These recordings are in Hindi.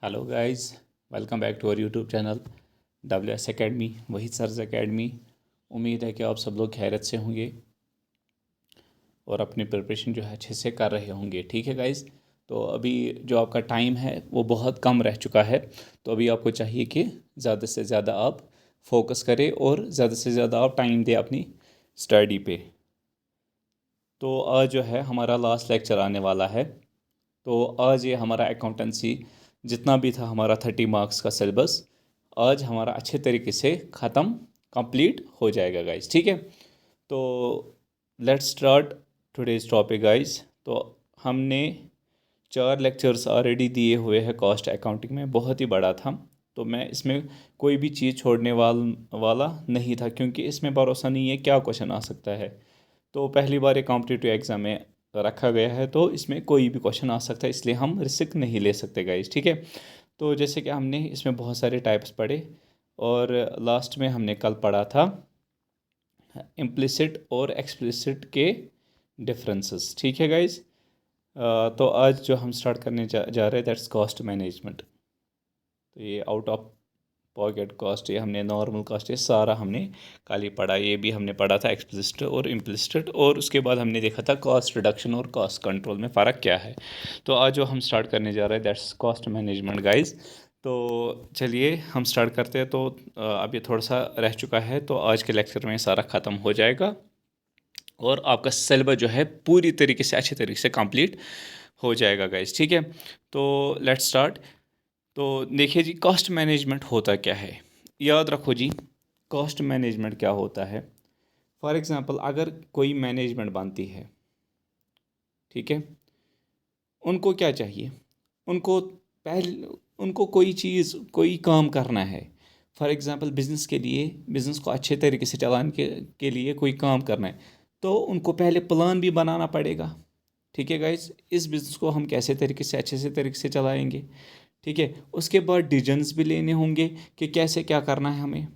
Hello guys, welcome back to our YouTube channel WS academy, वही सर्स एकेडमी। उम्मीद है कि आप सब लोग खैरियत से होंगे और अपनी प्रिपरेशन जो है अच्छे से कर रहे होंगे। ठीक है गाइस, तो अभी जो आपका टाइम है वो बहुत कम रह चुका है। तो अभी आपको चाहिए कि ज़्यादा से ज़्यादा आप फोकस करें और ज़्यादा से ज़्यादा आप टाइम दें अपनी स्टडी पे। तो आज जो है हमारा लास्ट लेक्चर आने वाला है। तो आज ये हमारा अकाउंटेंसी जितना भी था हमारा 30 मार्क्स का सिलेबस आज हमारा अच्छे तरीके से ख़त्म कंप्लीट हो जाएगा गाइस। ठीक है, तो let's start today's topic guys. तो हमने 4 लेक्चर्स ऑलरेडी दिए हुए हैं कॉस्ट अकाउंटिंग में, बहुत ही बड़ा था। तो मैं इसमें कोई भी चीज़ छोड़ने वाला नहीं था, क्योंकि इसमें भरोसा नहीं है क्या क्वेश्चन आ सकता है। तो पहली बार ये कॉम्पिटिटिव एग्ज़ाम में रखा गया है, तो इसमें कोई भी क्वेश्चन आ सकता है, इसलिए हम रिस्क नहीं ले सकते गाइस। ठीक है, तो जैसे कि हमने इसमें बहुत सारे टाइप्स पढ़े और लास्ट में हमने कल पढ़ा था इम्प्लिसिट और एक्सप्लिसिट के डिफरेंसेस। ठीक है गाइस, तो आज जो हम स्टार्ट करने जा रहे हैं दैट्स कॉस्ट मैनेजमेंट। तो ये आउट ऑफ पॉकेट कॉस्ट, ये हमने नॉर्मल कॉस्ट, ये सारा हमने कल ही पढ़ा। ये भी हमने पढ़ा था एक्सप्लिसिट और इम्प्लिसिट, और उसके बाद हमने देखा था कॉस्ट रिडक्शन और कॉस्ट कंट्रोल में फ़र्क क्या है। तो आज जो हम स्टार्ट करने जा रहे हैं दैट्स कॉस्ट मैनेजमेंट गाइस। तो चलिए हम स्टार्ट करते हैं। तो अब ये थोड़ा सा रह चुका है, तो आज के लेक्चर में सारा ख़त्म हो जाएगा और आपका सिलेबस जो है पूरी तरीके से अच्छे तरीके से कंप्लीट हो जाएगा गाइस। ठीक है, तो लेट्स स्टार्ट। तो देखिए जी, कॉस्ट मैनेजमेंट होता क्या है, याद रखो जी। कॉस्ट मैनेजमेंट क्या होता है, फॉर एग्ज़ाम्पल अगर कोई मैनेजमेंट बनती है, ठीक है, उनको क्या चाहिए, उनको पहले उनको कोई चीज़ कोई काम करना है। फॉर एग्ज़ाम्पल बिज़नेस के लिए, बिज़नेस को अच्छे तरीके से चलाने के लिए कोई काम करना है, तो उनको पहले प्लान भी बनाना पड़ेगा। ठीक है गाइस, इस बिज़नेस को हम कैसे तरीके से अच्छे से तरीके से चलाएंगे। ठीक है, उसके बाद डिसीजंस भी लेने होंगे कि कैसे क्या करना है हमें।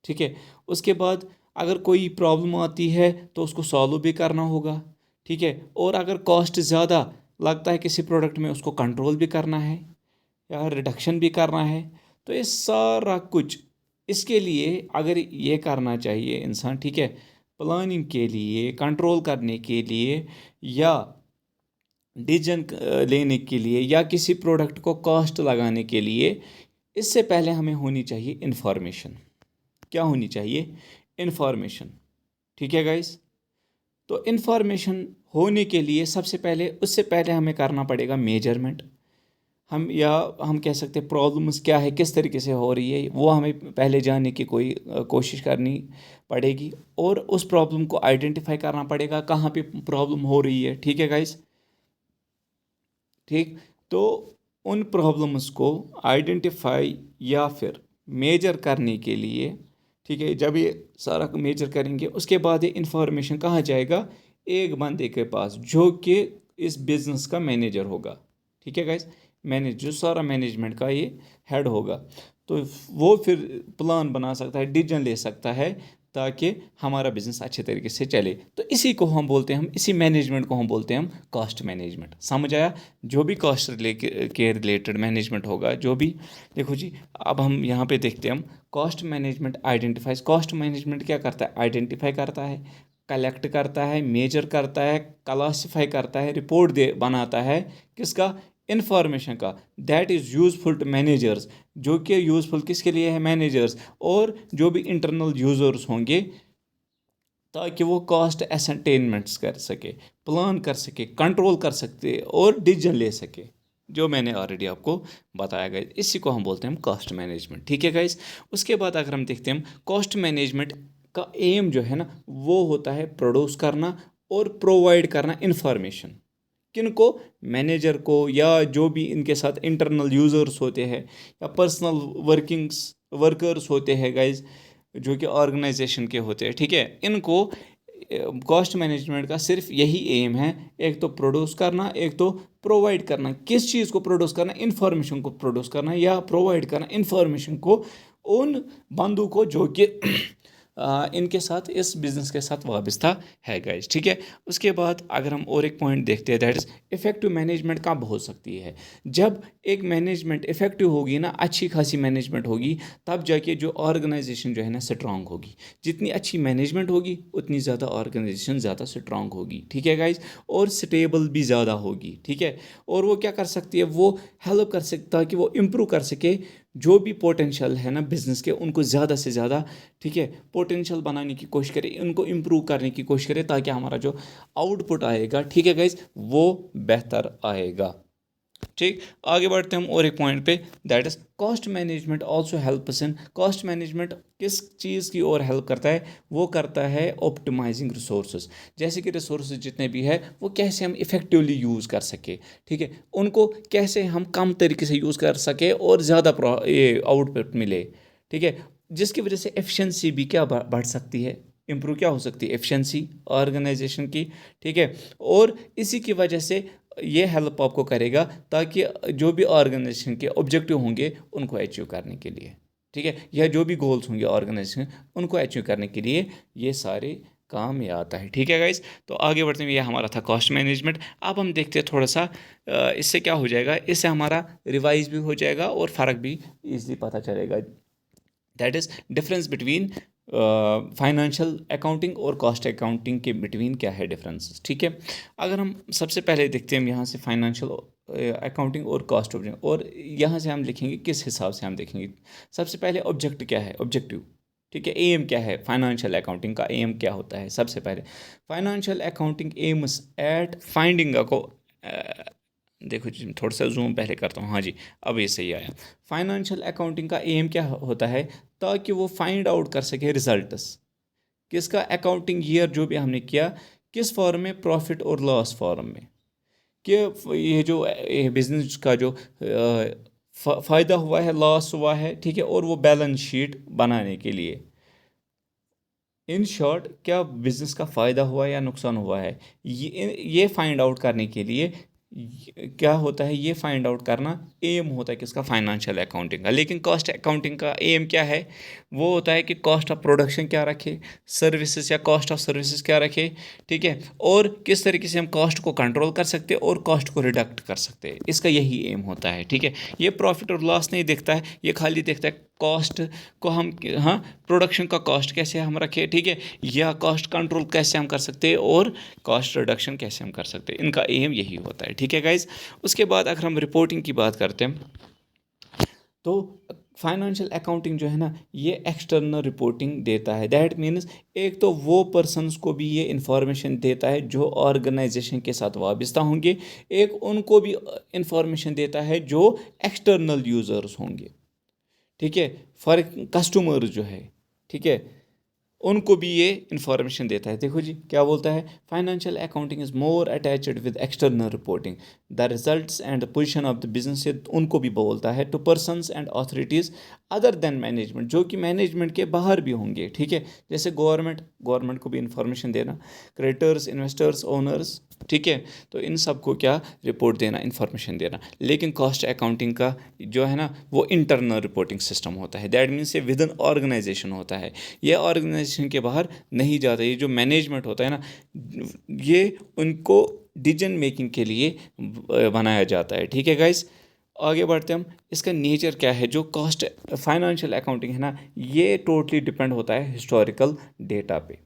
ठीक है, उसके बाद अगर कोई प्रॉब्लम आती है तो उसको सॉल्व भी करना होगा। ठीक है, और अगर कॉस्ट ज़्यादा लगता है किसी प्रोडक्ट में, उसको कंट्रोल भी करना है या रिडक्शन भी करना है। तो ये सारा कुछ इसके लिए अगर ये करना चाहिए इंसान, ठीक है, प्लानिंग के लिए, कंट्रोल करने के लिए, या डिसीजन लेने के लिए, या किसी प्रोडक्ट को कॉस्ट लगाने के लिए, इससे पहले हमें होनी चाहिए इन्फॉर्मेशन। क्या होनी चाहिए, इन्फॉर्मेशन। ठीक है गाइस, तो इन्फॉर्मेशन होने के लिए सबसे पहले, उससे पहले हमें करना पड़ेगा मेजरमेंट। हम कह सकते हैं प्रॉब्लम्स क्या है, किस तरीके से हो रही है, वो हमें पहले जानने की कोशिश करनी पड़ेगी, और उस प्रॉब्लम को आइडेंटिफाई करना पड़ेगा कहाँ पे प्रॉब्लम हो रही है। ठीक है गाइस, ठीक, तो उन प्रॉब्लम्स को आइडेंटिफाई या फिर मेजर करने के लिए, ठीक है, जब ये सारा मेजर करेंगे उसके बाद ये इंफॉर्मेशन कहाँ जाएगा, एक बंदे के पास जो कि इस बिज़नेस का मैनेजर होगा। ठीक है गाइस, मैनेज जो सारा मैनेजमेंट का ये हेड होगा, तो वो फिर प्लान बना सकता है, डिसीजन ले सकता है, ताकि हमारा बिजनेस अच्छे तरीके से चले। तो इसी को हम बोलते हैं, हम इसी मैनेजमेंट को हम बोलते हैं हम कॉस्ट मैनेजमेंट। समझ आया, जो भी कॉस्ट के रिलेटेड मैनेजमेंट होगा, जो भी, देखो जी, अब हम यहाँ पे देखते हैं, हम cost management identifies. Cost management क्या करता है, आइडेंटिफाई करता है, कलेक्ट करता है, मेजर करता है, क्लासिफाई करता है, रिपोर्ट दे बनाता है, किसका, इन्फॉर्मेशन का। That is useful to managers, जो कि यूज़फुल किसके लिए है, मैनेजर्स, और जो भी इंटरनल यूज़र्स होंगे, ताकि वो कॉस्ट एसेंटेनमेंट्स कर सके, प्लान कर सके, कंट्रोल कर सकते और डिसीजन ले सके, जो मैंने ऑलरेडी आपको बताया गया। इसी को हम बोलते हैं हम कॉस्ट मैनेजमेंट। ठीक है गाइस, उसके बाद अगर हम देखते हैं, हम कॉस्ट मैनेजमेंट का एम जो है ना, वो होता है प्रोड्यूस करना और प्रोवाइड करना इन्फॉर्मेशन। किनको, मैनेजर को, या जो भी इनके साथ इंटरनल यूज़र्स होते हैं, या पर्सनल वर्कर्स होते हैं गाइज, जो कि ऑर्गेनाइजेशन के होते हैं। ठीक है, इनको कॉस्ट मैनेजमेंट का सिर्फ यही एम है, एक तो प्रोड्यूस करना, एक तो प्रोवाइड करना। किस चीज़ को प्रोड्यूस करना, इन्फॉर्मेशन को प्रोड्यूस करना, या प्रोवाइड करना इन्फॉर्मेशन को उन बंदों को जो कि इनके साथ, इस बिज़नेस के साथ वाबस्ता है गाइज, ठीक है। उसके बाद अगर हम और एक पॉइंट देखते हैं, दैट इज़ इफ़ेक्टिव मैनेजमेंट कब हो सकती है। जब एक मैनेजमेंट इफ़ेक्टिव होगी ना, अच्छी खासी मैनेजमेंट होगी, तब जाके जो ऑर्गेनाइजेशन जो है ना स्ट्रांग होगी। जितनी अच्छी मैनेजमेंट होगी उतनी ज़्यादा ऑर्गेनाइजेशन ज़्यादा स्ट्रांग होगी, ठीक है गाइज, और स्टेबल भी ज़्यादा होगी, ठीक है। और वो क्या कर सकती है, वो हेल्प कर सकता है कि वो इम्प्रूव कर सके जो भी पोटेंशियल है ना बिज़नेस के, उनको ज़्यादा से ज़्यादा, ठीक है, पोटेंशियल बनाने की कोशिश करें, उनको इम्प्रूव करने की कोशिश करें, ताकि हमारा जो आउटपुट आएगा, ठीक है गाइज, वो बेहतर आएगा। ठीक, आगे बढ़ते हैं हम और एक पॉइंट पे, that is cost management also helps in. Cost management किस चीज़ की ओर हेल्प करता है, वो करता है ऑप्टिमाइजिंग रिसोर्सेज। जैसे कि रिसोर्सेज जितने भी है वो कैसे हम इफ़ेक्टिवली यूज़ कर सके, ठीक है, उनको कैसे हम कम तरीके से यूज़ कर सके और ज़्यादा ये आउटपुट मिले, ठीक है, जिसकी वजह से एफिशिएंसी भी क्या बढ़ सकती है, इम्प्रूव क्या हो सकती है, एफिशिएंसी ऑर्गेनाइजेशन की, ठीक है। और इसी की वजह से ये हेल्प आपको करेगा ताकि जो भी ऑर्गेनाइजेशन के ऑब्जेक्टिव होंगे उनको अचीव करने के लिए, ठीक है, या जो भी गोल्स होंगे ऑर्गेनाइजेशन उनको अचीव करने के लिए ये सारे काम ये आता है, ठीक है गाइज। तो आगे बढ़ते हैं, ये हमारा था कॉस्ट मैनेजमेंट। अब हम देखते हैं थोड़ा सा इससे क्या हो जाएगा, इससे हमारा रिवाइज भी हो जाएगा और फ़र्क भी ईजिली पता चलेगा। That is difference between financial accounting और कॉस्ट अकाउंटिंग के बिटवीन क्या है डिफरेंसेस, ठीक है। अगर हम सबसे पहले देखते हैं हम यहाँ से फाइनेंशियल अकाउंटिंग और कॉस्ट और यहाँ से हम लिखेंगे किस हिसाब से हम देखेंगे। सबसे पहले ऑब्जेक्ट क्या है, ऑब्जेक्टिव, ठीक है, एम क्या है, फाइनेंशियल अकाउंटिंग का एम क्या होता है। सबसे पहले financial accounting aims at finding को देखो जी, थोड़ा सा जूम पहले करता हूँ, हाँ जी, अब ये सही आया। फाइनेंशियल अकाउंटिंग का एम क्या होता है, ताकि वो फाइंड आउट कर सके रिजल्ट्स किसका, अकाउंटिंग ईयर जो भी हमने किया किस फॉर्म में, प्रॉफिट और लॉस फॉर्म में, कि ये जो बिजनेस का जो फ़ायदा हुआ है, लॉस हुआ है, ठीक है, और वो बैलेंस शीट बनाने के लिए, इन शॉर्ट क्या बिजनेस का फ़ायदा हुआ या नुकसान हुआ है, ये फाइंड आउट करने के लिए क्या होता है, ये फाइंड आउट करना एम होता है किसका, फाइनेंशियल अकाउंटिंग का। लेकिन कॉस्ट अकाउंटिंग का एम क्या है, वो होता है कि कॉस्ट ऑफ प्रोडक्शन क्या रखे, सर्विसेज या कॉस्ट ऑफ सर्विसेज क्या रखे, ठीक है, और किस तरीके से हम कॉस्ट को कंट्रोल कर सकते हैं और कॉस्ट को रिडक्ट कर सकते हैं, इसका यही एम होता है, ठीक है। ये प्रॉफिट और लॉस नहीं देखता है, ये खाली देखता है कॉस्ट को हम, हाँ, प्रोडक्शन का कॉस्ट कैसे हम रखें, ठीक है, या कॉस्ट कंट्रोल कैसे हम कर सकते हैं और कॉस्ट रिडक्शन कैसे हम कर सकते हैं, इनका एम यही होता है, ठीक है गाइज। उसके बाद अगर हम रिपोर्टिंग की बात करते हैं तो फाइनेंशियल अकाउंटिंग जो है ना, ये एक्सटर्नल रिपोर्टिंग देता है। दैट मीन्स एक तो वो पर्सनस को भी ये इंफॉर्मेशन देता है जो ऑर्गेनाइजेशन के साथ वाबस्ता होंगे, एक उनको भी इंफॉर्मेशन देता है जो एक्सटर्नल यूज़र्स होंगे, ठीक है, फॉर कस्टमर जो है, ठीक है, उनको भी ये इंफॉर्मेशन देता है। देखो जी क्या बोलता है, financial accounting is more attached with external reporting, the results and the position of the business, से उनको भी बोलता है, to persons and authorities other than management, जो कि मैनेजमेंट के बाहर भी होंगे, ठीक है, जैसे गवर्नमेंट को भी इंफॉर्मेशन देना, क्रेडिटर्स, इन्वेस्टर्स, ओनर्स, ठीक है, तो इन सब को क्या रिपोर्ट देना, इंफॉर्मेशन देना। लेकिन कॉस्ट अकाउंटिंग का जो है ना वो इंटरनल रिपोर्टिंग सिस्टम होता है, दैट मीन्स ये विद इन ऑर्गेनाइजेशन होता है, ये ऑर्गेनाइजेशन के बाहर नहीं जाता। ये जो मैनेजमेंट होता है ना, ये उनको डिसीजन मेकिंग के लिए बनाया जाता है, ठीक है गाइस। आगे बढ़ते हम, इसका नेचर क्या है, जो कॉस्ट फाइनेंशियल अकाउंटिंग है ना, ये टोटली डिपेंड होता है हिस्टोरिकल डेटा पे,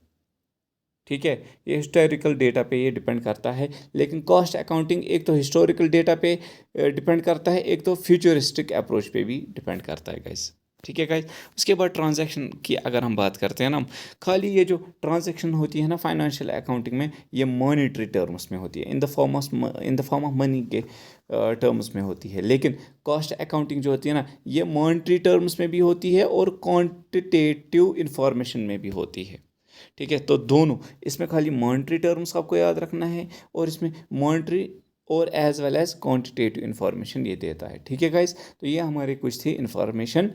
ठीक है, ये हिस्टोरिकल डेटा पे ये डिपेंड करता है। लेकिन कॉस्ट अकाउंटिंग एक तो हिस्टोरिकल डेटा पे डिपेंड करता है, एक तो फ्यूचरिस्टिक अप्रोच पे भी डिपेंड करता है गाइस, ठीक है गाइस। उसके बाद ट्रांजैक्शन की अगर हम बात करते हैं ना, खाली ये जो ट्रांजैक्शन होती है ना फाइनेंशियल अकाउंटिंग में, ये मॉनेटरी टर्म्स में होती है, in the form of money के टर्म्स में होती है। लेकिन कॉस्ट अकाउंटिंग जो होती है ना, ये मॉनेटरी टर्म्स में भी होती है और क्वांटिटेटिव इंफॉर्मेशन में भी होती है, ठीक है। तो दोनों, इसमें खाली मॉनेटरी टर्म्स आपको याद रखना है और इसमें मॉनेटरी और as well as quantitative information ये देता है, ठीक है गाइस। तो ये हमारे कुछ थी इंफॉर्मेशन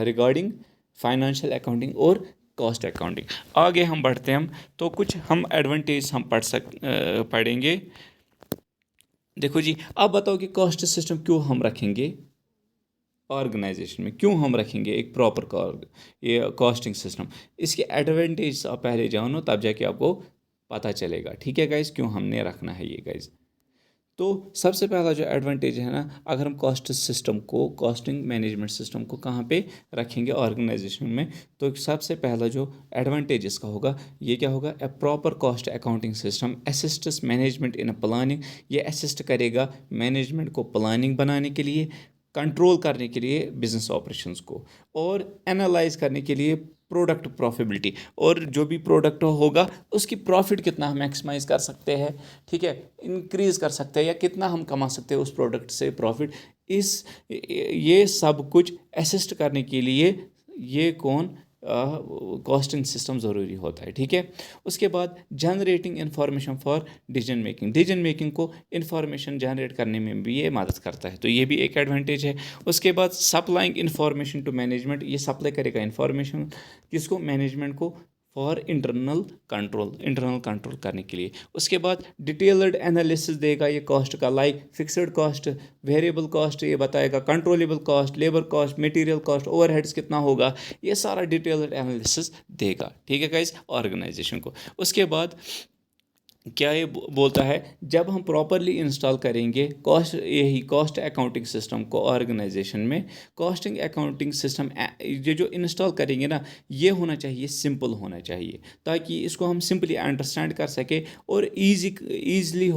रिगार्डिंग फाइनेंशियल अकाउंटिंग और कॉस्ट अकाउंटिंग। आगे हम बढ़ते हैं, हम तो कुछ हम एडवांटेज हम पढ़ेंगे। देखो जी, आप बताओ कि कॉस्ट सिस्टम क्यों हम रखेंगे, ऑर्गेनाइजेशन में क्यों हम रखेंगे एक प्रॉपर ये कॉस्टिंग सिस्टम। इसके एडवांटेज आप पहले जानो, तब जाके आपको पता चलेगा। ठीक है गाइज, क्यों हमने रखना है ये गाइज। तो सबसे पहला जो एडवांटेज है ना, अगर हम कॉस्टिंग मैनेजमेंट सिस्टम को कहाँ पे रखेंगे ऑर्गेनाइजेशन में, तो सबसे पहला जो एडवांटेज इसका होगा, ये क्या होगा, a proper cost accounting system assists management in a planning. ये असिस्ट करेगा मैनेजमेंट को प्लानिंग बनाने के लिए, कंट्रोल करने के लिए बिजनेस ऑपरेशंस को, और एनालाइज करने के लिए प्रोडक्ट प्रॉफिबिलिटी, और जो भी प्रोडक्ट होगा उसकी प्रॉफिट कितना हम मैक्सिमाइज कर सकते हैं, ठीक है, इंक्रीज कर सकते हैं, या कितना हम कमा सकते हैं उस प्रोडक्ट से प्रॉफिट। ये सब कुछ असिस्ट करने के लिए ये कॉस्टिंग सिस्टम ज़रूरी होता है। ठीक है, उसके बाद generating information for decision making को इंफॉर्मेशन जनरेट करने में भी ये मदद करता है, तो ये भी एक एडवांटेज है। उसके बाद सप्लाइंग इंफॉर्मेशन टू मैनेजमेंट, ये सप्लाई करेगा इंफॉर्मेशन किसको, मैनेजमेंट को, फॉर इंटरनल कंट्रोल करने के लिए। उसके बाद डिटेल्ड एनालिसिस देगा ये कॉस्ट का, like fixed cost, variable cost, ये बताएगा controllable cost, labour cost, material cost, overheads कितना होगा, ये सारा डिटेल्ड एनालिसिस देगा। ठीक है गाइस, ऑर्गेनाइजेशन को। उसके बाद क्या ये बोलता है, जब हम प्रॉपरली इंस्टॉल करेंगे कॉस्ट अकाउंटिंग सिस्टम को ऑर्गेनाइजेशन में, कॉस्टिंग अकाउंटिंग सिस्टम ये जो इंस्टॉल करेंगे ना, ये होना चाहिए, सिंपल होना चाहिए, ताकि इसको हम सिंपली अंडरस्टैंड कर सके और ईज़िली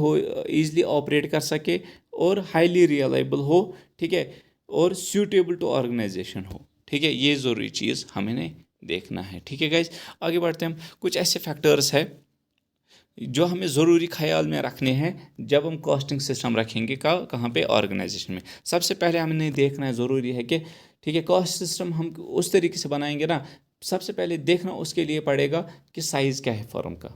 ऑपरेट कर सके, और हाईली रिलायबल हो, ठीक है, और सूटेबल टू ऑर्गेनाइजेशन हो। ठीक है, ये ज़रूरी चीज़ हमें देखना है। ठीक है गाइज, आगे बढ़ते हैं हम। कुछ ऐसे फैक्टर्स है जो हमें ज़रूरी ख्याल में रखने हैं जब हम कॉस्टिंग सिस्टम रखेंगे कहाँ पे, ऑर्गेनाइजेशन में। सबसे पहले हमें देखना है, ज़रूरी है कि, ठीक है, कॉस्ट सिस्टम हम उस तरीके से बनाएंगे ना, सबसे पहले देखना उसके लिए पड़ेगा कि साइज़ क्या है फर्म का,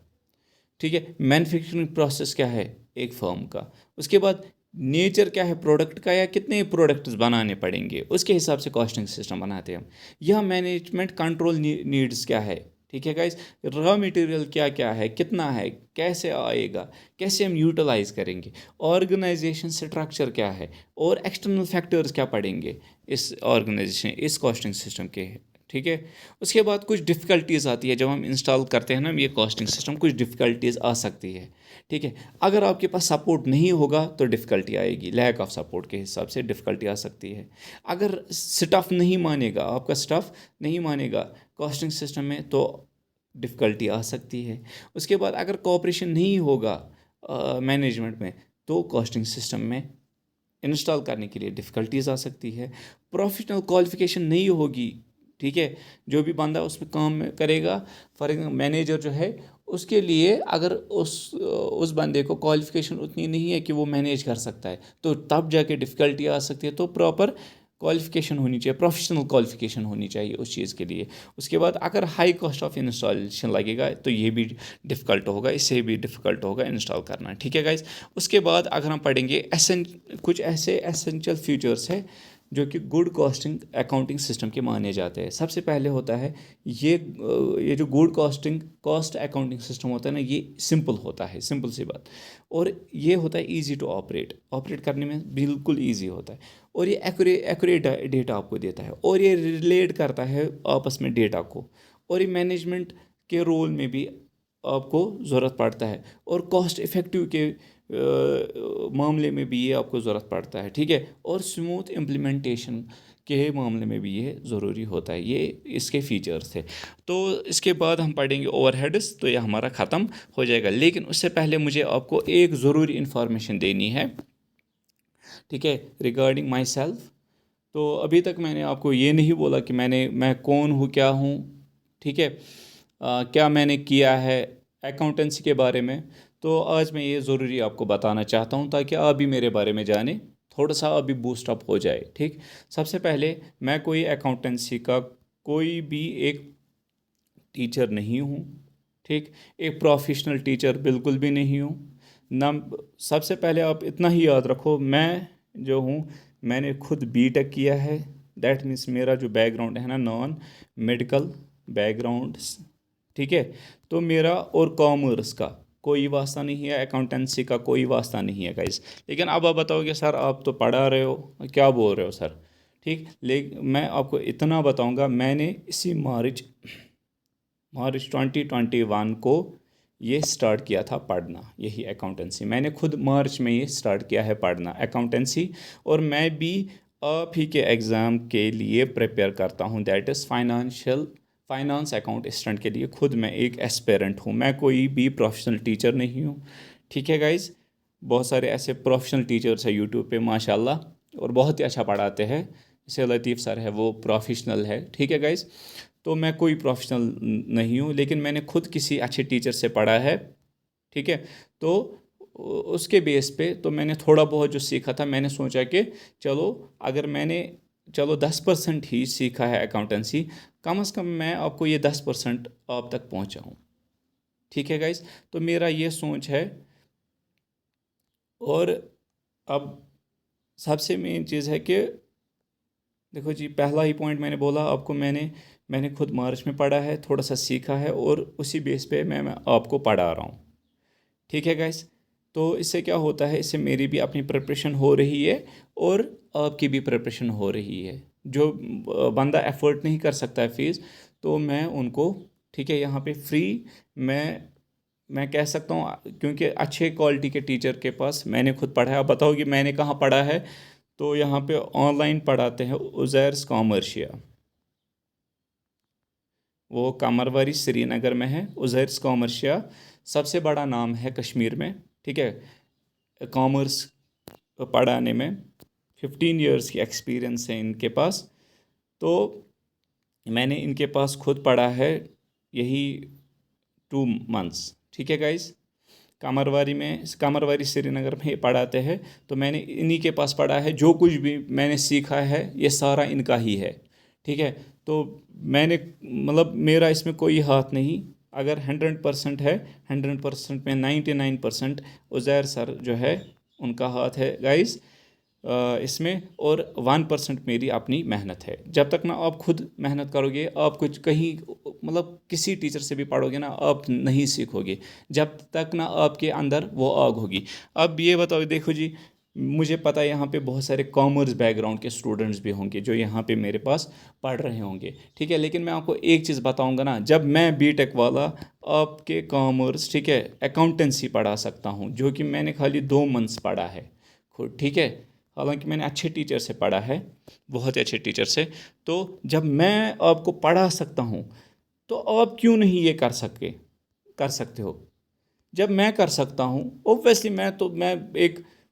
ठीक है, मैन्युफैक्चरिंग प्रोसेस क्या है एक फर्म का, उसके बाद नेचर क्या है प्रोडक्ट का, या कितने प्रोडक्ट्स बनाने पड़ेंगे, उसके हिसाब से कॉस्टिंग सिस्टम बनाते हैं हम। यह मैनेजमेंट कंट्रोल नीड्स क्या है, ठीक है गाइस, रॉ मटेरियल क्या क्या है, कितना है, कैसे आएगा, कैसे हम यूटिलाइज करेंगे, ऑर्गेनाइजेशन स्ट्रक्चर क्या है, और एक्सटर्नल फैक्टर्स क्या पड़ेंगे इस ऑर्गेनाइजेशन, इस कॉस्टिंग सिस्टम के। ठीक है, उसके बाद कुछ डिफ़िकल्टीज़ आती है जब हम इंस्टॉल करते हैं ना ये कॉस्टिंग सिस्टम, कुछ डिफ़िकल्टीज़ आ सकती है। ठीक है, अगर आपके पास सपोर्ट नहीं होगा तो डिफ़िकल्टी आएगी, लैक ऑफ सपोर्ट के हिसाब से डिफ़िकल्टी आ सकती है। अगर स्टाफ नहीं मानेगा, आपका स्टाफ नहीं मानेगा कॉस्टिंग सिस्टम में, तो डिफ़िकल्टी आ सकती है। उसके बाद अगर कोऑपरेशन नहीं होगा मैनेजमेंट में, तो कॉस्टिंग सिस्टम में इंस्टॉल करने के लिए डिफ़िकल्टीज़ आ सकती है। प्रोफेशनल क्वालिफ़िकेशन नहीं होगी, ठीक है, जो भी बंदा उसमें काम करेगा, फॉर एग्जाम्पल मैनेजर जो है, उसके लिए अगर उस बंदे को क्वालिफ़िकेशन उतनी नहीं है कि वो मैनेज कर सकता है, तो तब जाके डिफ़िकल्टी आ सकती है। तो प्रॉपर क्वालिफ़िकेशन होनी चाहिए, प्रोफेशनल क्वालिफ़िकेशन होनी चाहिए उस चीज़ के लिए। उसके बाद अगर हाई कॉस्ट ऑफ इंस्टॉलेशन लगेगा तो ये भी डिफ़िकल्ट होगा, इससे भी डिफ़िकल्ट होगा इंस्टॉल करना। ठीक है गाइस, उसके बाद अगर हम पढ़ेंगे कुछ ऐसे एसेंशियल फीचर्स है जो कि गुड कॉस्टिंग अकाउंटिंग सिस्टम के माने जाते हैं। सबसे पहले होता है ये जो गुड कॉस्ट अकाउंटिंग सिस्टम होता है ना, ये सिंपल होता है, सिंपल सी बात, और ये होता है इजी टू ऑपरेट करने में बिल्कुल इजी होता है, और ये एक्यूरेट डेटा आपको देता है, और ये रिलेट करता है आपस में डेटा को, और ये मैनेजमेंट के रोल में भी आपको ज़रूरत पड़ता है, और कॉस्ट इफ़ेक्टिव के मामले में भी ये आपको ज़रूरत पड़ता है। ठीक है, और स्मूथ इम्प्लीमेंटेशन के मामले में भी ये ज़रूरी होता है। ये इसके फीचर्स थे। तो इसके बाद हम पढ़ेंगे ओवरहेड्स, तो ये हमारा ख़त्म हो जाएगा, लेकिन उससे पहले मुझे आपको एक ज़रूरी इन्फॉर्मेशन देनी है, ठीक है, रिगार्डिंग माई सेल्फ। तो अभी तक मैंने आपको ये नहीं बोला कि मैं कौन हूँ, क्या हूँ, ठीक है, क्या मैंने किया है अकाउंटेंसी के बारे में। तो आज मैं ये ज़रूरी आपको बताना चाहता हूँ ताकि आप भी मेरे बारे में जाने, थोड़ा सा अभी बूस्ट अप हो जाए। ठीक, सबसे पहले मैं कोई अकाउंटेंसी का कोई भी एक टीचर नहीं हूँ, ठीक, एक प्रोफेशनल टीचर बिल्कुल भी नहीं हूँ ना। सबसे पहले आप इतना ही याद रखो, मैं जो हूँ मैंने खुद बीटेक किया है, दैट मीन्स मेरा जो बैकग्राउंड है ना, नॉन मेडिकल बैकग्राउंड, ठीक है। तो मेरा और कॉमर्स का कोई वास्ता नहीं है, अकाउंटेंसी का कोई वास्ता नहीं है गाइस। लेकिन अब आप बताओगे सर आप तो पढ़ा रहे हो, क्या बोल रहे हो सर, ठीक। लेकिन मैं आपको इतना बताऊंगा, मैंने इसी मार्च 2021 को ये स्टार्ट किया था पढ़ना, यही अकाउंटेंसी मैंने खुद मार्च में ये स्टार्ट किया है पढ़ना अकाउंटेंसी। और मैं भी आप ही के एग्ज़ाम के लिए प्रिपेयर करता हूँ, that is finance account assistant के लिए खुद मैं एक एस्पेरेंट हूँ, मैं कोई भी प्रोफेशनल टीचर नहीं हूँ। ठीक है गाइज़, बहुत सारे ऐसे प्रोफेशनल टीचर्स हैं यूट्यूब पे माशाल्लाह, और बहुत ही अच्छा पढ़ाते हैं। जैसे लतीफ़ सर है, वो प्रोफेशनल है। ठीक है गाइज़, तो मैं कोई प्रोफेशनल नहीं हूँ, लेकिन मैंने खुद किसी अच्छे टीचर से पढ़ा है। ठीक है, तो उसके बेस पे तो मैंने थोड़ा बहुत जो सीखा था, मैंने सोचा कि चलो, अगर मैंने 10% ही सीखा है अकाउंटेंसी, कम से कम मैं आपको ये 10% आप तक पहुँचाऊँ। ठीक है गाइस, तो मेरा ये सोच है। और अब सबसे मेन चीज़ है कि देखो जी, पहला ही पॉइंट मैंने बोला आपको, मैंने खुद मार्च में पढ़ा है, थोड़ा सा सीखा है, और उसी बेस पे मैं आपको पढ़ा रहा हूँ। ठीक है गाइस, तो इससे क्या होता है, इससे मेरी भी अपनी प्रिपरेशन हो रही है और आपकी भी प्रिपरेशन हो रही है। जो बंदा एफर्ट नहीं कर सकता है फीस, तो मैं उनको, ठीक है, यहाँ पे फ्री मैं कह सकता हूँ, क्योंकि अच्छे क्वालिटी के टीचर के पास मैंने खुद पढ़ा है। आप बताओ कि मैंने कहाँ पढ़ा है, तो यहाँ पे ऑनलाइन पढ़ाते हैं उज़ैर्स कॉमर्शिया, वो कामरवारी श्रीनगर में है। उज़ैर्स कॉमर्शिया सबसे बड़ा नाम है कश्मीर में। ठीक है, कॉमर्स पढ़ाने में 15 इयर्स की एक्सपीरियंस है इनके पास। तो मैंने इनके पास खुद पढ़ा है यही 2 मंथ्स। ठीक है गाइस, कामरवारी श्रीनगर में पढ़ाते हैं, तो मैंने इन्हीं के पास पढ़ा है। जो कुछ भी मैंने सीखा है ये सारा इनका ही है। ठीक है, तो मैंने, मतलब मेरा इसमें कोई हाथ नहीं। अगर 100% है, 100% में 99% उज़ैर सर जो है उनका हाथ है गाइस इसमें, और 1% मेरी अपनी मेहनत है। जब तक ना आप खुद मेहनत करोगे, आप कुछ कहीं, मतलब किसी टीचर से भी पढ़ोगे ना, आप नहीं सीखोगे जब तक ना आपके अंदर वो आग होगी। अब ये बताओ, देखो जी, मुझे पता है यहाँ पे बहुत सारे कॉमर्स बैकग्राउंड के स्टूडेंट्स भी होंगे जो यहाँ पे मेरे पास पढ़ रहे होंगे। ठीक है, लेकिन मैं आपको एक चीज़ बताऊँगा ना, जब मैं बीटेक वाला आपके कॉमर्स, ठीक है, अकाउंटेंसी पढ़ा सकता हूँ, जो कि मैंने खाली 2 मंथ्स पढ़ा है खुद। ठीक है, हालांकि मैंने अच्छे टीचर से पढ़ा है, बहुत ही अच्छे टीचर से। तो जब मैं आपको पढ़ा सकता हूँ, तो आप क्यों नहीं ये कर सकते हो। जब मैं कर सकता हूँ, ओब्वियसली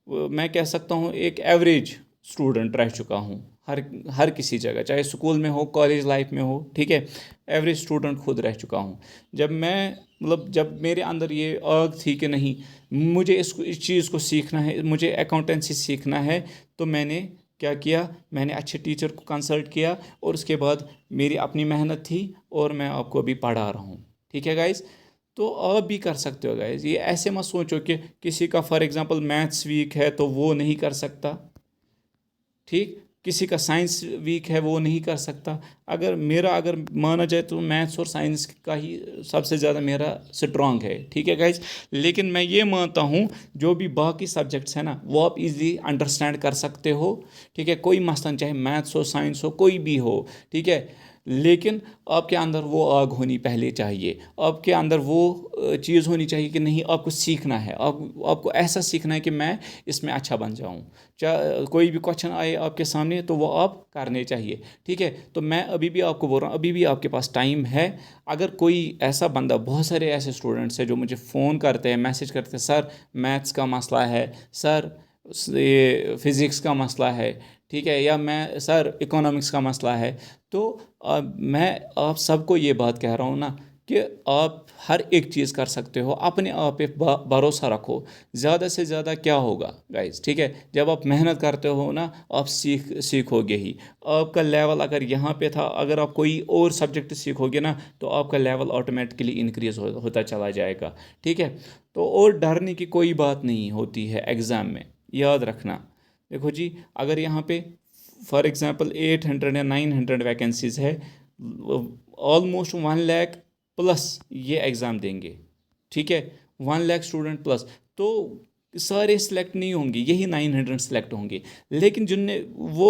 मैं कह सकता हूँ एक एवरेज स्टूडेंट रह चुका हूँ हर हर किसी जगह, चाहे स्कूल में हो, कॉलेज लाइफ में हो। ठीक है, एवरेज स्टूडेंट खुद रह चुका हूँ। जब मैं, मतलब जब मेरे अंदर ये आग थी कि नहीं, मुझे इस चीज़ को सीखना है, मुझे अकाउंटेंसी सीखना है, तो मैंने क्या किया, मैंने अच्छे टीचर को कंसल्ट किया, और उसके बाद मेरी अपनी मेहनत थी, और मैं आपको अभी पढ़ा रहा हूँ। ठीक है गाइज़, तो आप भी कर सकते हो गाइज। ये ऐसे मत सोचो कि किसी का फॉर एग्जांपल मैथ्स वीक है तो वो नहीं कर सकता। ठीक, किसी का साइंस वीक है वो नहीं कर सकता। अगर माना जाए तो मैथ्स और साइंस का ही सबसे ज़्यादा मेरा स्ट्रांग है। ठीक है गाइज, लेकिन मैं ये मानता हूँ जो भी बाकी सब्जेक्ट्स हैं ना, वो आप इजीली अंडरस्टैंड कर सकते हो। ठीक है, कोई मसला नहीं, चाहे मैथ्स हो, साइंस हो, कोई भी हो। ठीक है, लेकिन आपके अंदर वो आग होनी पहले चाहिए, आपके अंदर वो चीज़ होनी चाहिए कि नहीं, आपको सीखना है, आपको ऐसा सीखना है कि मैं इसमें अच्छा बन जाऊं। चाहे कोई भी क्वेश्चन आए आपके सामने, तो वो आप करने चाहिए। ठीक है, तो मैं अभी भी आपको बोल रहा हूँ, अभी भी आपके पास टाइम है। अगर कोई ऐसा बंदा, बहुत सारे ऐसे स्टूडेंट्स हैं जो मुझे फ़ोन करते हैं, मैसेज करते हैं, सर मैथ्स का मसला है, सर ये फिज़िक्स का मसला है, ठीक है, या मैं सर इकोनॉमिक्स का मसला है। तो मैं आप सबको ये बात कह रहा हूँ ना, कि आप हर एक चीज़ कर सकते हो, अपने आप पे भरोसा रखो। ज़्यादा से ज़्यादा क्या होगा गाइस, ठीक है, जब आप मेहनत करते हो ना, आप सीखोगे ही। आपका लेवल अगर यहाँ पे था, अगर आप कोई और सब्जेक्ट सीखोगे ना, तो आपका लेवल ऑटोमेटिकली इंक्रीज़ होता चला जाएगा। ठीक है, तो और डरने की कोई बात नहीं होती है एग्ज़ाम में, याद रखना। देखो जी, अगर यहाँ पे फॉर एग्ज़ाम्पल 800 या 900 वैकेंसीज़ है, ऑलमोस्ट 1 लाख प्लस ये एग्ज़ाम देंगे। ठीक है, 1 लाख स्टूडेंट प्लस। तो सारे सिलेक्ट नहीं होंगे, यही 900 सिलेक्ट होंगे, लेकिन जिनने वो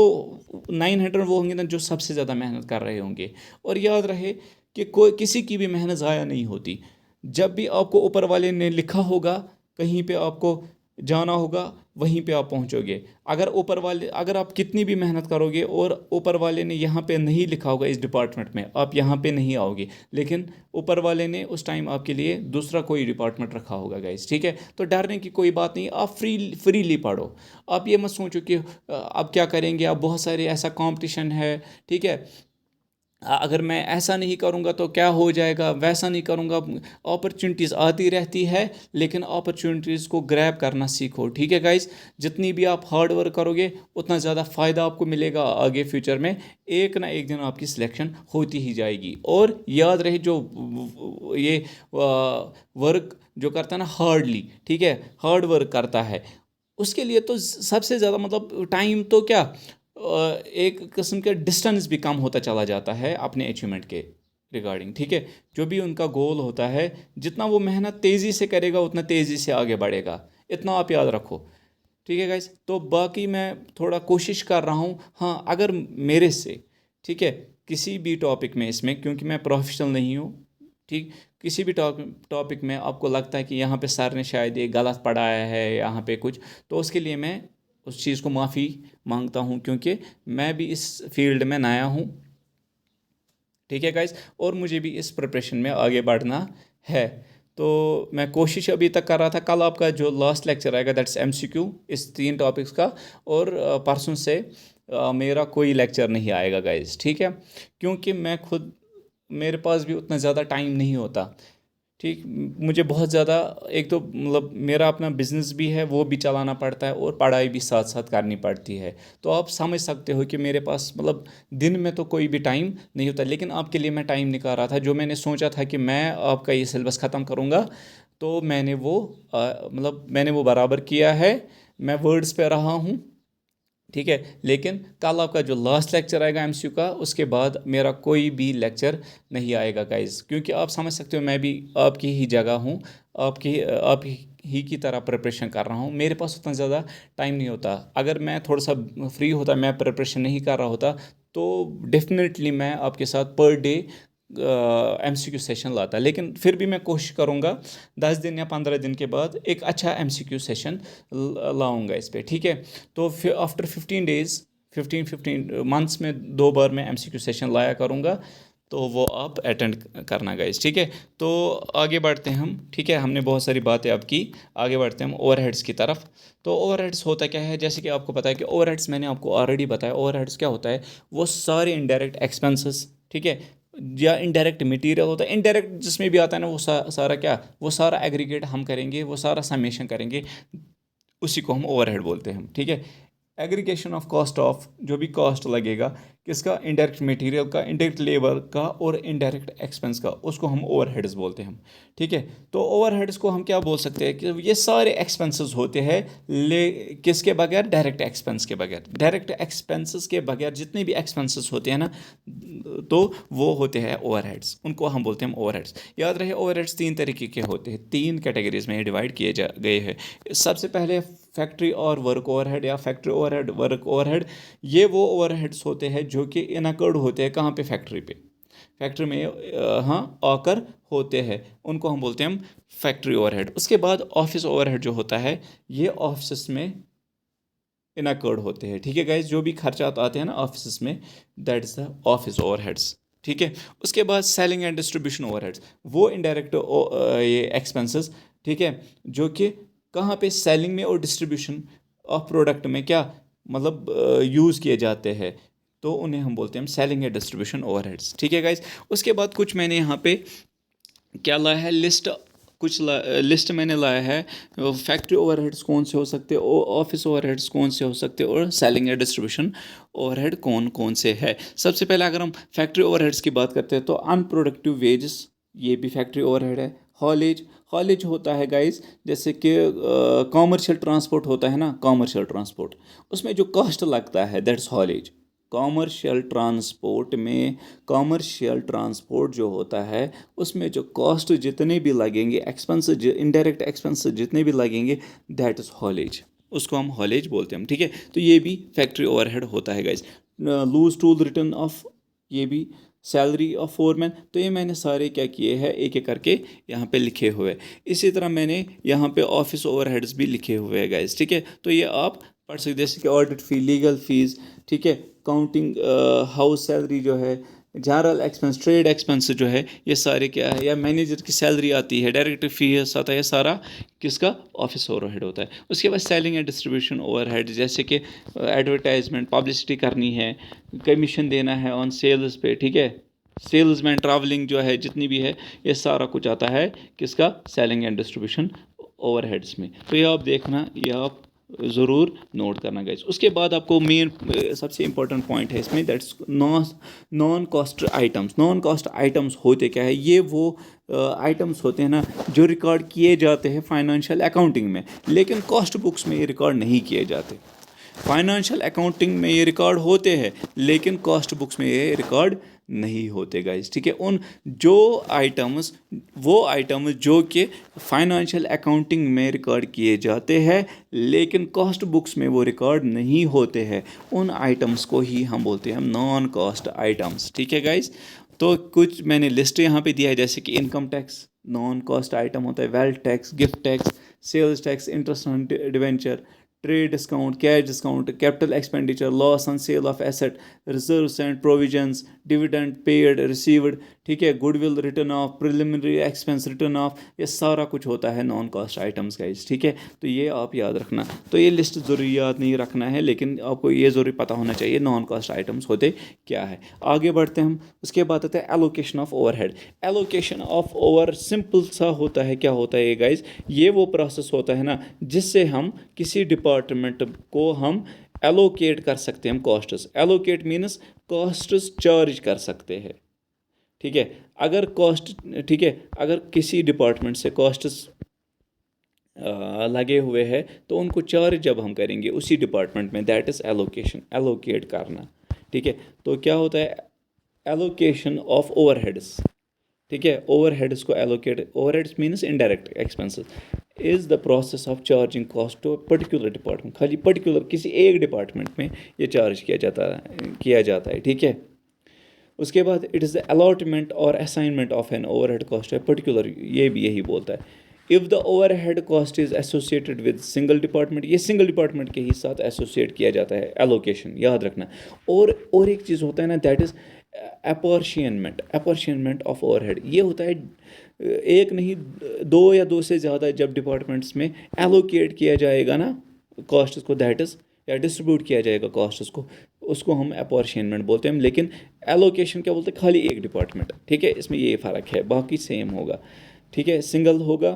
900 वो होंगे ना जो सबसे ज़्यादा मेहनत कर रहे होंगे। और याद रहे कि कोई किसी की भी मेहनत ज़ाया नहीं होती। जब भी आपको ऊपर वाले ने लिखा होगा कहीं पे आपको जाना होगा, वहीं पे आप पहुंचोगे। अगर आप कितनी भी मेहनत करोगे और ऊपर वाले ने यहाँ पे नहीं लिखा होगा इस डिपार्टमेंट में, आप यहाँ पे नहीं आओगे। लेकिन ऊपर वाले ने उस टाइम आपके लिए दूसरा कोई डिपार्टमेंट रखा होगा गाइस, ठीक है। तो डरने की कोई बात नहीं, आप फ्रीली पढ़ो। आप ये मत सोचो कि अब क्या करेंगे, अब बहुत सारे ऐसा कंपटीशन है, ठीक है, अगर मैं ऐसा नहीं करूँगा तो क्या हो जाएगा, वैसा नहीं करूँगा। अपॉर्चुनिटीज़ आती रहती है, लेकिन अपॉर्चुनिटीज़ को ग्रैब करना सीखो, ठीक है गाइस। जितनी भी आप हार्ड वर्क करोगे उतना ज़्यादा फ़ायदा आपको मिलेगा आगे फ्यूचर में। एक ना एक दिन आपकी सिलेक्शन होती ही जाएगी। और याद रहे जो ये वर्क जो करता है ना हार्डली, ठीक है, हार्ड वर्क करता है, उसके लिए तो सबसे ज़्यादा मतलब टाइम तो क्या, एक किस्म का डिस्टेंस भी कम होता चला जाता है अपने अचीवमेंट के रिगार्डिंग, ठीक है। जो भी उनका गोल होता है, जितना वो मेहनत तेज़ी से करेगा उतना तेज़ी से आगे बढ़ेगा, इतना आप याद रखो, ठीक है गाइस। तो बाकी मैं थोड़ा कोशिश कर रहा हूँ, हाँ, अगर मेरे से, ठीक है, किसी भी टॉपिक में इसमें, क्योंकि मैं प्रोफेशनल नहीं हूँ, ठीक, किसी भी टॉपिक में आपको लगता है कि यहाँ पे सर ने शायद ये गलत पढ़ाया है यहाँ पे कुछ, तो उसके लिए मैं उस चीज़ को माफ़ी मांगता हूँ, क्योंकि मैं भी इस फील्ड में नया हूँ, ठीक है गाइस, और मुझे भी इस प्रिपरेशन में आगे बढ़ना है। तो मैं कोशिश अभी तक कर रहा था। कल आपका जो लास्ट लेक्चर आएगा दैट्स एमसीक्यू इस 3 टॉपिक्स का, और परसों से मेरा कोई लेक्चर नहीं आएगा गाइस, ठीक है, क्योंकि मैं खुद, मेरे पास भी उतना ज़्यादा टाइम नहीं होता, ठीक। मुझे बहुत ज़्यादा, एक तो मतलब मेरा अपना बिजनेस भी है वो भी चलाना पड़ता है, और पढ़ाई भी साथ साथ करनी पड़ती है। तो आप समझ सकते हो कि मेरे पास मतलब दिन में तो कोई भी टाइम नहीं होता। लेकिन आपके लिए मैं टाइम निकाल रहा था, जो मैंने सोचा था कि मैं आपका ये सिलेबस ख़त्म करूँगा, तो मैंने वो मतलब मैंने वो बराबर किया है। मैं वर्ड्स पे रहा हूँ, ठीक है। लेकिन कल आपका जो लास्ट लेक्चर आएगा एमसीयू का, उसके बाद मेरा कोई भी लेक्चर नहीं आएगा गाइस, क्योंकि आप समझ सकते हो मैं भी आपकी ही जगह हूँ, आप ही की तरह प्रिपरेशन कर रहा हूँ। मेरे पास उतना ज़्यादा टाइम नहीं होता। अगर मैं थोड़ा सा फ्री होता, मैं प्रिपरेशन नहीं कर रहा होता, तो डेफिनेटली मैं आपके साथ पर डे एमसीक्यू सेशन लाता। लेकिन फिर भी मैं कोशिश करूँगा 10 दिन या 15 दिन के बाद एक अच्छा एमसीक्यू सेशन लाऊंगा इस पर, ठीक है। तो फिर आफ्टर 15 डेज़, 15 मंथ्स में 2 बार मैं एमसीक्यू सेशन लाया करूँगा, तो वो आप अटेंड करना गाइस, ठीक है। तो आगे बढ़ते हैं हम, ठीक है, हमने बहुत सारी बातें अब की, आगे बढ़ते हैं हम ओवरहेड्स की तरफ। तो ओवरहेड्स होता क्या है, जैसे कि आपको पता है कि ओवरहेड्स मैंने आपको ऑलरेडी बताया। ओवरहेड्स क्या होता है, वो सारे इनडायरेक्ट एक्सपेंसेस, ठीक है, या इनडायरेक्ट मटेरियल होता है। इनडायरेक्ट जिसमें भी आता है ना, वो सारा क्या, वो सारा एग्रीगेट हम करेंगे, वो सारा समेशन करेंगे, उसी को हम ओवरहेड बोलते हैं हम, ठीक है। एग्रीगेशन ऑफ कॉस्ट ऑफ जो भी कॉस्ट लगेगा, किसका, इनडायरेक्ट मटेरियल का, इनडायरेक्ट लेबर का और इनडायरेक्ट एक्सपेंस का, उसको हम ओवरहेड्स बोलते हैं हम, ठीक है। तो ओवरहेड्स को हम क्या बोल सकते हैं कि ये सारे एक्सपेंसेस होते हैं, ले किसके बगैर, डायरेक्ट एक्सपेंस के बगैर। डायरेक्ट एक्सपेंसेस के बगैर जितने भी एक्सपेंसेस होते हैं ना, तो वो होते हैं ओवरहेड्स, उनको हम बोलते हैं ओवरहेड्स। याद रहे ओवरहेड्स 3 तरीके के होते हैं, 3 कैटेगरीज में डिवाइड किए गए हैं। सबसे पहले फैक्ट्री और वर्क ओवरहेड, या फैक्ट्री ओवरहेड, वर्क ओवरहेड। ये वो ओवरहेड्स होते हैं जो कि इनकर्ड होते हैं कहाँ पे, फैक्ट्री पे, फैक्ट्री में हाँ आकर होते हैं, उनको हम बोलते हैं हम फैक्ट्री ओवरहेड। उसके बाद ऑफिस ओवरहेड जो होता है, ये ऑफिस में इनकर्ड होते हैं, ठीक है गाइज, जो भी खर्चात आते हैं ना ऑफिस में, that is the office overheads, ठीक है। उसके बाद सेलिंग एंड डिस्ट्रीब्यूशन ओवरहेड्स, वो इनडायरेक्ट ये एक्सपेंसेस, ठीक है, जो कि कहाँ पे, सेलिंग में और डिस्ट्रीब्यूशन ऑफ प्रोडक्ट में क्या मतलब यूज़ किए जाते हैं, तो उन्हें हम बोलते हैं सेलिंग एंड डिस्ट्रीब्यूशन ओवरहेड्स, ठीक है गाइज। उसके बाद कुछ मैंने यहाँ पे क्या लाया है, लिस्ट, लिस्ट मैंने लाया है, फैक्ट्री ओवरहेड्स कौन से हो सकते हैं, ऑफिस ओवरहेड्स कौन से हो सकते हैं, और सेलिंग या डिस्ट्रीब्यूशन ओवरहेड कौन कौन से है। सबसे पहले अगर हम फैक्ट्री ओवरहेड्स की बात करते हैं, तो अनप्रोडक्टिव वेजेस, ये भी फैक्ट्री ओवरहेड है। हॉलेज, हॉलेज होता है गाइस, जैसे कि कॉमर्शियल ट्रांसपोर्ट होता है ना, कॉमर्शियल ट्रांसपोर्ट, उसमें जो कॉस्ट लगता है दैट्स हॉलेज, कॉमर्शियल ट्रांसपोर्ट में, कॉमर्शियल ट्रांसपोर्ट जो होता है उसमें जो कॉस्ट जितने भी लगेंगे, एक्सपेंस, इनडायरेक्ट एक्सपेंस जितने भी लगेंगे, दैट इज़ हॉलेज, उसको हम हॉलेज बोलते हैं, ठीक है। तो ये भी फैक्ट्री ओवरहेड होता है guys. Loose tool return off, ये भी सैलरी ऑफ फोरमैन। तो ये मैंने सारे क्या किए हैं, एक एक करके यहाँ पे लिखे हुए। इसी तरह मैंने यहाँ पे ऑफिस ओवरहेड्स भी लिखे हुए हैं गाइस, ठीक है। तो ये आप पढ़ सकते, जैसे कि ऑडिट फी, लीगल फीस, ठीक है, काउंटिंग हाउस सैलरी जो है, जनरल एक्सपेंस, ट्रेड एक्सपेंस जो है, ये सारे क्या है, या मैनेजर की सैलरी आती है, डायरेक्टर फी आता है, ये सारा किसका, ऑफिस ओवरहेड होता है। उसके बाद सेलिंग एंड डिस्ट्रीब्यूशन ओवरहेड, जैसे कि एडवर्टाइजमेंट, पब्लिसिटी करनी है, कमीशन देना है ऑन सेल्स पे, ठीक है, सेल्समैन, ट्रैवलिंग जो है, जितनी भी है, ये सारा कुछ आता है किसका, सेलिंग एंड डिस्ट्रीब्यूशन ओवरहेड्स में। तो ये आप देखना, ये आप ज़रूर नोट करना गाइस। उसके बाद आपको मेन सबसे इंपॉर्टेंट पॉइंट है इसमें, that's non cost items. Non cost items होते क्या है, ये वो आइटम्स होते हैं ना जो रिकॉर्ड किए जाते हैं फाइनेंशियल अकाउंटिंग में, लेकिन कॉस्ट बुक्स में ये रिकॉर्ड नहीं किए जाते। फाइनेंशियल अकाउंटिंग में ये रिकॉर्ड होते हैं, लेकिन कॉस्ट बुक्स में ये रिकॉर्ड नहीं होते गाइस, ठीक है। उन जो आइटम्स, वो आइटम्स जो कि फाइनेंशियल अकाउंटिंग में रिकॉर्ड किए जाते हैं लेकिन कॉस्ट बुक्स में वो रिकॉर्ड नहीं होते हैं, उन आइटम्स को ही हम बोलते हैं नॉन कॉस्ट आइटम्स, ठीक है गाइस। तो कुछ मैंने लिस्ट यहाँ पे दिया है, जैसे कि income tax non cost item होता है, wealth tax, gift tax, sales tax, interest on debenture, trade discount, cash discount, capital expenditure, loss on sale of asset, reserves and provisions, dividend paid received, ठीक है, goodwill return off, preliminary expense return off, ये सारा कुछ होता है नॉन कॉस्ट आइटम्स गाइस, ठीक है। तो ये आप याद रखना। तो ये लिस्ट ज़रूरी याद नहीं रखना है, लेकिन आपको ये ज़रूरी पता होना चाहिए नॉन कॉस्ट आइटम्स होते क्या है। आगे बढ़ते हैं हम। उसके बाद आता है allocation of overhead. Allocation of over simple सा होता है, क्या होता है ये गाइस, ये वो प्रोसेस होता है ना जिससे हम किसी डिपार्टमेंट को हम एलोकेट कर सकते हैं, हम costs, allocate means costs charge कर सकते हैं, ठीक है। अगर कॉस्ट, ठीक है, अगर किसी डिपार्टमेंट से कॉस्ट्स लगे हुए हैं तो उनको चार्ज जब हम करेंगे उसी डिपार्टमेंट में, दैट इज़ एलोकेशन, एलोकेट करना, ठीक है। तो क्या होता है, एलोकेशन ऑफ ओवरहेड्स, ठीक है, ओवरहेड्स को allocate, overheads means indirect expenses, is the process of charging cost to particular department. खाली पर्टिकुलर किसी एक डिपार्टमेंट में ये चार्ज किया जाता है, ठीक है। उसके बाद इट इज़ द अलॉटमेंट और assignment of an overhead cost है पर्टिकुलर, ये भी यही बोलता है। If the overhead cost is associated with single department, ये सिंगल डिपार्टमेंट के ही साथ एसोसिएट किया जाता है, एलोकेशन याद रखना। और एक चीज़ होता है ना, that is apportionment, apportionment of overhead. ये होता है एक नहीं, दो या दो से ज़्यादा जब डिपार्टमेंट्स में एलोकेट किया जाएगा ना कॉस्ट को, दैट इज़, या डिस्ट्रीब्यूट किया जाएगा कॉस्ट को, उसको हम अपॉर्शनमेंट बोलते हैं। लेकिन एलोकेशन क्या बोलते हैं, खाली एक डिपार्टमेंट, ठीक है, इसमें ये फ़र्क है, बाकी सेम होगा, ठीक है। सिंगल होगा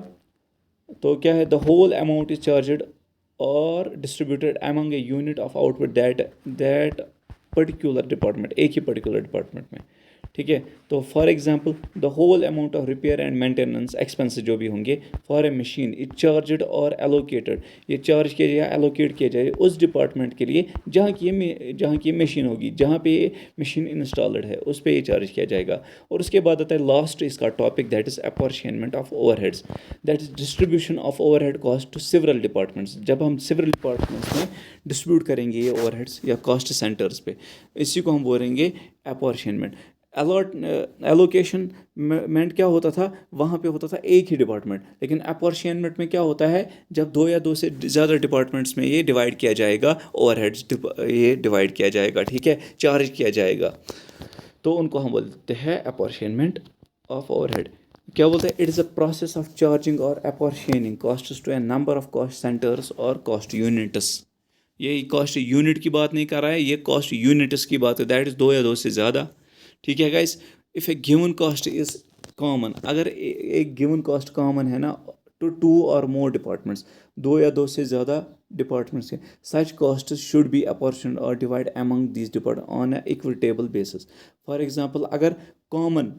तो क्या है, the whole amount is charged और distributed among a unit of output that particular department, एक ही पर्टिकुलर डिपार्टमेंट में, ठीक है। तो for example the whole amount of repair and maintenance expenses जो भी होंगे for a machine is charged और एलोकेटेड, ये चार्ज किया जाए, एलोकेट किया जाए उस डिपार्टमेंट के लिए जहाँ की मशीन होगी, जहाँ पे ये मशीन इंस्टॉल्ड है, उस पर ये चार्ज किया जाएगा। और उसके बाद आता है लास्ट इसका topic, that is apportionment of overheads, that is distribution of overhead cost to several departments. जब हम सिवरल डिपार्टमेंट्स में डिस्ट्रीब्यूट करेंगे ये ओवरहेड्स या कॉस्ट सेंटर्स पे, इसी को हम बोलेंगे अपॉर्शनमेंट। एलोकेशनमेंट क्या होता था, वहाँ पे होता था एक ही डिपार्टमेंट, लेकिन अपॉर्शनमेंट में क्या होता है, जब दो या दो से ज़्यादा डिपार्टमेंट्स में ये डिवाइड किया जाएगा, ओवरहेड्स ये डिवाइड किया जाएगा, ठीक है, चार्ज किया जाएगा, तो उनको हम बोलते हैं अपॉर्शनमेंट ऑफ ओवरहेड। क्या बोलते हैं, it is a process of charging और apportioning costs to a number of cost centres और कॉस्ट यूनिट्स। ये कॉस्ट यूनिट की बात नहीं कर रहा है, ये कॉस्ट यूनिट्स की बात है, दैट इज़ दो या दो से ज़्यादा, ठीक है guys. If A given cost is common, अगर एक गिवन कॉस्ट कॉमन है ना टू टू और मोर डिपार्टमेंट्स, दो या दो से ज़्यादा डिपार्टमेंट्स के, सच कॉस्ट शुड बी अपॉर्चुनड और divide among these department on A equitable basis. For example अगर कॉमन,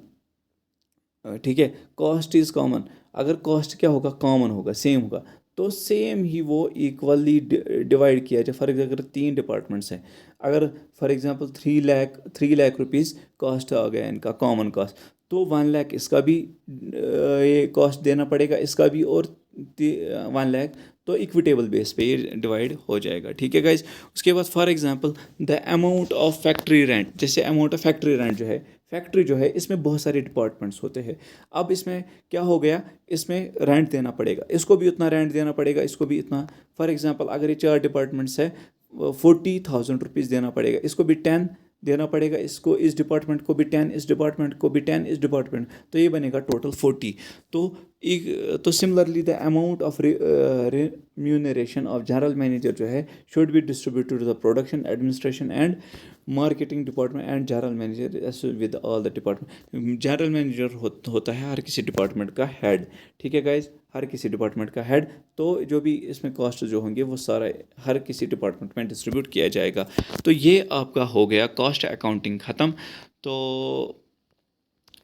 ठीक है, कॉस्ट इज़ कॉमन, अगर कॉस्ट क्या होगा, कॉमन होगा, सेम होगा, तो सेम ही वो इक्वली डिवाइड किया जाए। फॉर एग्जाम्पल अगर 3 डिपार्टमेंट्स हैं, अगर for example 3 lakh rupees cost आ गया इनका कॉमन कॉस्ट, तो 1 लाख इसका भी ये कॉस्ट देना पड़ेगा, इसका भी, और 1 लाख, तो इक्विटेबल बेस पे ये डिवाइड हो जाएगा। ठीक है गाइज। उसके बाद for example the amount of factory rent, जैसे अमाउंट ऑफ फैक्ट्री रेंट जो है, फैक्ट्री जो है इसमें बहुत सारे डिपार्टमेंट्स होते हैं। अब इसमें क्या हो गया, इसमें रेंट देना पड़ेगा, इसको भी उतना रेंट देना पड़ेगा, इसको भी इतना। फॉर एग्जांपल अगर ये 4 डिपार्टमेंट्स है, 40,000 रुपीज़ देना पड़ेगा, इसको भी 10 देना पड़ेगा, इसको, इस डिपार्टमेंट को भी 10, इस डिपार्टमेंट को भी 10, इस डिपार्टमेंट, तो ये बनेगा टोटल 40। तो तो similarly the amount of remuneration of general manager जो है should be distributed to the production administration and marketing department and general manager with all the department. General manager होता है हर किसी डिपार्टमेंट का हेड। ठीक है गाइज, हर किसी डिपार्टमेंट का हेड। तो जो भी इसमें कॉस्ट जो होंगे वो सारा हर किसी डिपार्टमेंट में डिस्ट्रीब्यूट किया जाएगा। तो ये आपका हो गया कॉस्ट अकाउंटिंग ख़त्म। तो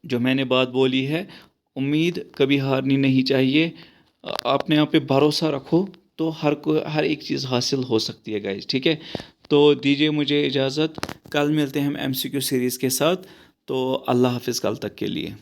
जो मैंने बात बोली है, उम्मीद कभी हारनी नहीं चाहिए, अपने आप पे भरोसा रखो, तो हर एक चीज़ हासिल हो सकती है गाइज। ठीक है, तो दीजिए मुझे इजाज़त, कल मिलते हैं हम MCQ सीरीज़ के साथ। तो अल्लाह हाफिज़ कल तक के लिए।